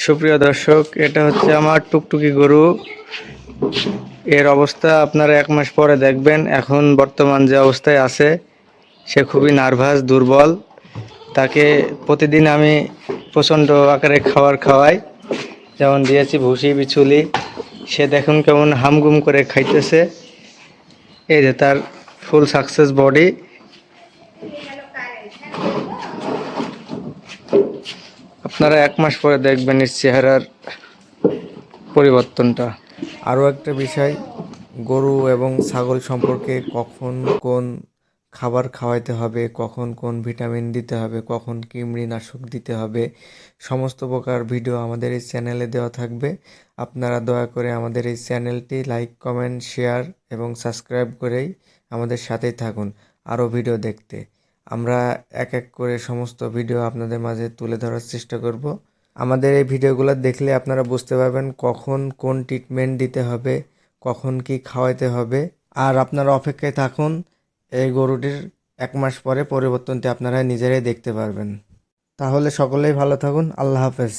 সুপ্রিয় দর্শক, এটা হচ্ছে আমার টুকটুকি গরু। এর অবস্থা আপনারা 1 মাস পরে দেখবেন। এখন বর্তমান যে অবস্থায় আছে, সে খুবই নার্ভাস, দুর্বল। তাকে প্রতিদিন আমি প্রচণ্ড আকারে খাবার খাওয়াই, যেমন দিয়েছি ভুসি, বিচুলি। সে দেখুন কেমন হামগুম করে খাইতেছে। এই যে তার ফুল সাকসেস বডি। আপনারা 1 মাস পরে দেখবেন এর চেহারার পরিবর্তনটা। আরও একটা বিষয়, গরু এবং ছাগল সম্পর্কে কখন কোন খাবার খাওয়াইতে হবে, কখন কোন ভিটামিন দিতে হবে, কখন কৃমিনাশক দিতে হবে, সমস্ত প্রকার ভিডিও আমাদের এই চ্যানেলে দেওয়া থাকবে। আপনারা দয়া করে আমাদের এই চ্যানেলটি লাইক, কমেন্ট, শেয়ার এবং সাবস্ক্রাইব করেই আমাদের সাথেই থাকুন আরও ভিডিও দেখতে। আমরা এক এক করে সমস্ত ভিডিও আপনাদের মাঝে তুলে ধরার চেষ্টা করব। আমাদের এই ভিডিওগুলো দেখলে আপনারা বুঝতে পারবেন কখন কোন ট্রিটমেন্ট দিতে হবে, কখন কি খাওয়াইতে হবে। আর আপনারা অপেক্ষায় থাকুন, এই গরুটির 1 মাস পরে পরিবর্তনটি আপনারা নিজেরাই দেখতে পারবেন। তাহলে সকলেই ভালো থাকুন। আল্লাহ হাফেজ।